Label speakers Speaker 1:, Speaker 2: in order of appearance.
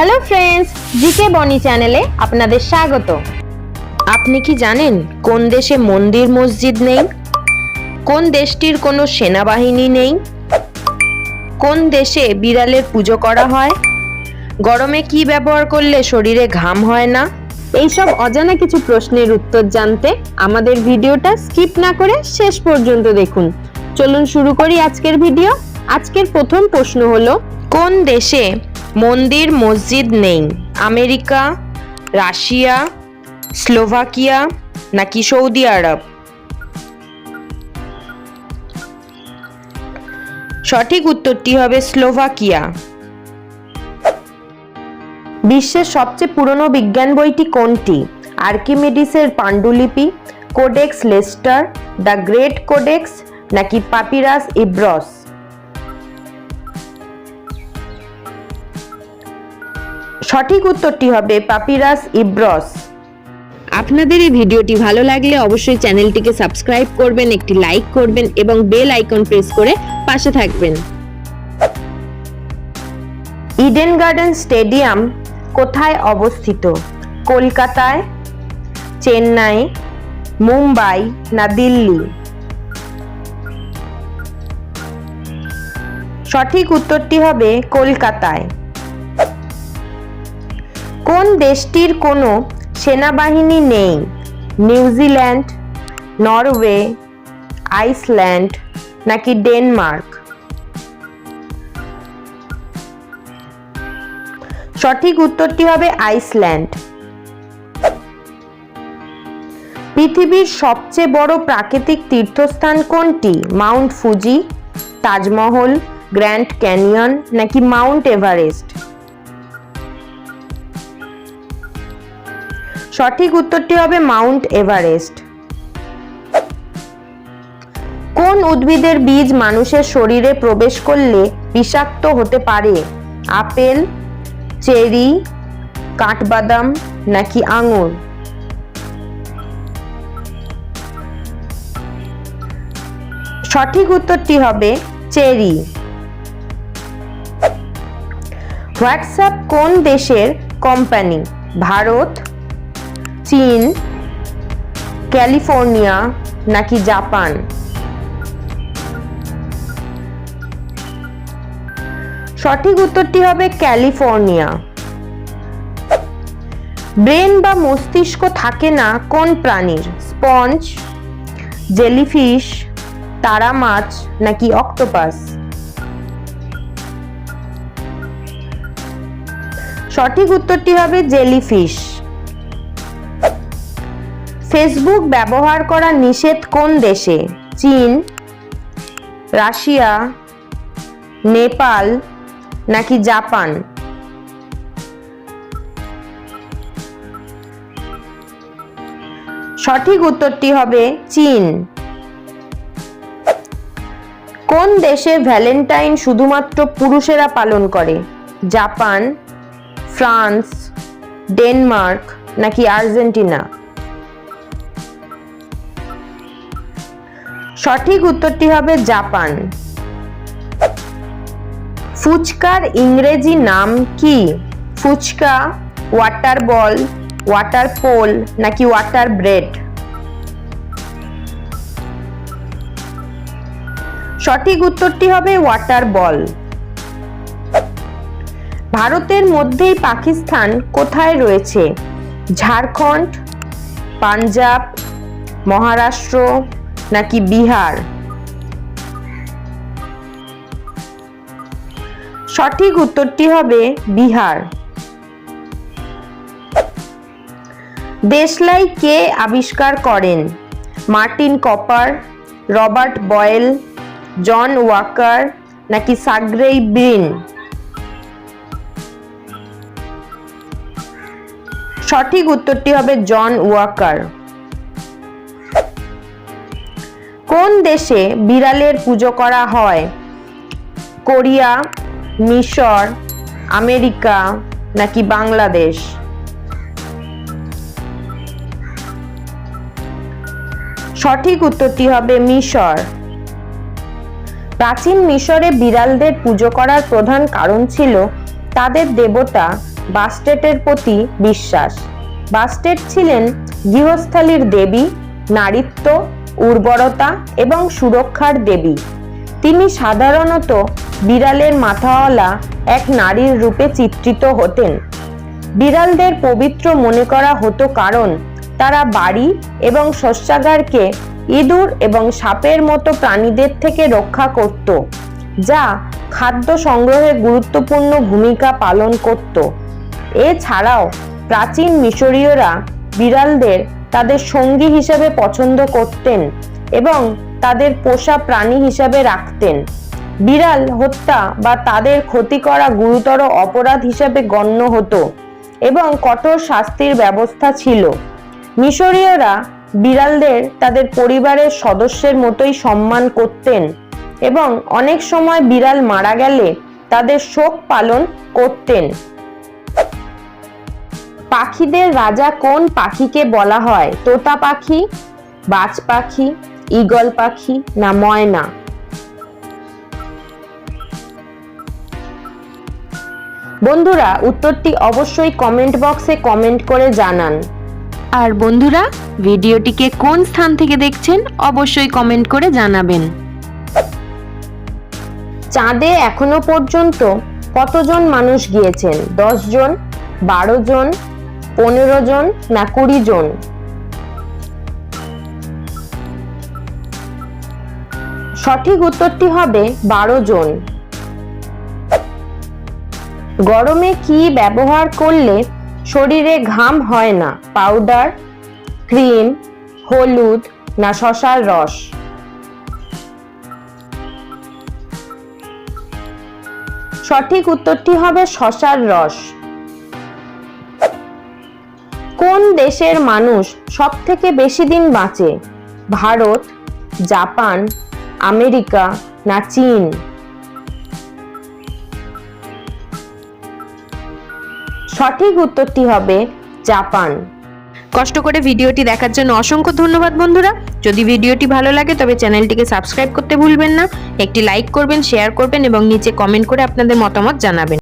Speaker 1: Hello friends, GK বনি চ্যানেলে আপনাদের স্বাগত। আপনি কি জানেন কোন দেশে মন্দির মসজিদ নেই? কোন দেশটির কোনো সেনাবাহিনী নেই? কোন দেশে বিড়ালের পুজো করা হয়? গরমে কি ব্যবহার করলে শরীরে ঘাম হয় না? এইসব অজানা কিছু প্রশ্নের উত্তর জানতে আমাদের ভিডিওটা স্কিপ না করে শেষ পর্যন্ত দেখুন। চলুন শুরু করি আজকের ভিডিও। আজকের প্রথম প্রশ্ন হলো, কোন দেশে মন্দির মসজিদ নেই? আমেরিকা, রাশিয়া, স্লোভাকিয়া নাকি সৌদি আরব? সঠিক উত্তরটি হবে স্লোভাকিয়া। বিশ্বের সবচেয়ে পুরনো বিজ্ঞান বইটি কোনটি? আর্কিমিডিসের পাণ্ডুলিপি, codex Leicester, the great codex নাকি পাপিরাস ইব্রস? সঠিক উত্তরটি হবে পাপিরাস ইব্রস। আপনাদের এই ভিডিওটি ভালো লাগলে অবশ্যই চ্যানেলটিকে সাবস্ক্রাইব করবেন, একটি লাইক করবেন এবং বেল আইকন প্রেস করে পাশে থাকবেন। ইডেন গার্ডেন স্টেডিয়াম কোথায় অবস্থিত? কলকাতায়, চেন্নাই, মুম্বাই না দিল্লি? সঠিক উত্তরটি হবে কলকাতায়। কোন দেশটির কোনো সেনাবাহিনী নেই? নিউজিল্যান্ড, নরওয়ে, আইসল্যান্ড নাকি ডেনমার্ক? সঠিক উত্তরটি হবে আইসল্যান্ড। পৃথিবীর সবচেয়ে বড় প্রাকৃতিক তীর্থস্থান কোনটি? Mount Fuji, Taj Mahal, grand canyon নাকি মাউন্ট এভারেস্ট? সঠিক উত্তরটি হবে মাউন্ট এভারেস্ট। কোন উদ্ভিদের বীজ মানুষের শরীরে প্রবেশ করলে বিষাক্ত হতে পারে? আপেল, চেরি, কাঠবাদাম নাকি আঙুর? সঠিক উত্তরটি হবে চেরি। হোয়াটসঅ্যাপ কোন দেশের কোম্পানি? ভারত, চীন, ক্যালিফোর্নিয়া নাকি জাপান? সঠিক উত্তরটি হবে ক্যালিফোর্নিয়া। ব্রেন বা মস্তিষ্ক থাকে না কোন প্রাণীর? স্পঞ্জ, জেলিফিশ, তারা মাছ নাকি অক্টোপাস? সঠিক উত্তরটি হবে জেলিফিশ। ফেসবুক ব্যবহার করা নিষেধ কোন দেশে? চীন, রাশিয়া, নেপাল নাকি জাপান? সঠিক উত্তরটি হবে চীন। কোন দেশে ভ্যালেন্টাইন শুধুমাত্র পুরুষেরা পালন করে? জাপান, ফ্রান্স, ডেনমার্ক নাকি আর্জেন্টিনা? সঠিক উত্তরটি হবে জাপান। ফুচকার ইংরেজি নাম কি? ফুচকা, ওয়াটার বল, ওয়াটার পোল নাকি ওয়াটার ব্রেড? সঠিক উত্তরটি হবে ওয়াটার বল। ভারতের মধ্যেই পাকিস্তান কোথায় রয়েছে? ঝাড়খণ্ড, পাঞ্জাব, মহারাষ্ট্র নাকি বিহার? সঠিক উত্তরটি হবে বিহার। দেশলাই কে আবিষ্কার করেন? মার্টিন কপার, রবার্ট বয়েল, জন ওয়াকার নাকি সার্গেই ব্রিন? সঠিক উত্তরটি হবে জন ওয়াকার। কোন দেশে বিড়ালের পুজো করা হয়? কোরিয়া, মিশর, আমেরিকা নাকি বাংলাদেশ? সঠিক উত্তরটি হবে মিশর। প্রাচীন মিশরে বিড়ালদের পুজো করার প্রধান কারণ ছিল তাদের দেবতা বাস্টেটের প্রতি বিশ্বাস। বাস্টেট ছিলেন গৃহস্থালীর দেবী, নারীত্ব, উর্বরতা এবং সুরক্ষার দেবী। তিনি সাধারণত বিড়ালের মাথাওয়ালা এক নারীর রূপে চিত্রিত হতেন। বিড়ালদের পবিত্র মনে করা হতো কারণ তারা বাড়ি এবং শস্যাগারকে ইঁদুর এবং সাপের মতো প্রাণীদের থেকে রক্ষা করত, যা খাদ্য সংগ্রহে গুরুত্বপূর্ণ ভূমিকা পালন করত। এছাড়াও প্রাচীন মিশরীয়রা বিড়ালদের তাদের সঙ্গী হিসেবে পছন্দ করতেন এবং তাদের পোষা প্রাণী হিসেবে রাখতেন। বিড়াল হত্যা বা তাদের ক্ষতি করা গুরুতর অপরাধ হিসেবে গণ্য হতো এবং কঠোর শাস্তির ব্যবস্থা ছিল। মিশরীয়রা বিড়ালদের তাদের পরিবারের সদস্যের মতোই সম্মান করতেন এবং অনেক সময় বিড়াল মারা গেলে তাদের শোক পালন করতেন। পাখিদের রাজা কোন পাখিকে বলা হয়? তোতা পাখি, বাজ পাখি, ঈগল পাখি না ময়না? বন্ধুরা, উত্তরটি অবশ্যই কমেন্ট বক্সে কমেন্ট করে জানান। আর বন্ধুরা, ভিডিওটিকে কোন স্থান থেকে দেখছেন অবশ্যই কমেন্ট করে জানাবেন। চাঁদে এখনো পর্যন্ত কতজন মানুষ গিয়েছেন? 10 জন, 12 জন, 15 জন না 20 জন? সঠিক উত্তরটি হবে 12 জন। গরমে কি ব্যবহার করলে শরীরে ঘাম হয় না? পাউডার, ক্রিম, হলুদ না শসার রস? সঠিক উত্তরটি হবে শসার রস। কোন দেশের মানুষ সবথেকে বেশি দিন বাঁচে? ভারত, জাপান, আমেরিকা না চীন? সঠিক উত্তরটি হবে জাপান। কষ্ট করে ভিডিওটি দেখার জন্য অসংখ্য ধন্যবাদ বন্ধুরা। যদি ভিডিওটি ভালো লাগে তবে চ্যানেলটিকে সাবস্ক্রাইব করতে ভুলবেন না। একটি লাইক করবেন, শেয়ার করবেন এবং নিচে কমেন্ট করে আপনাদের মতামত জানাবেন।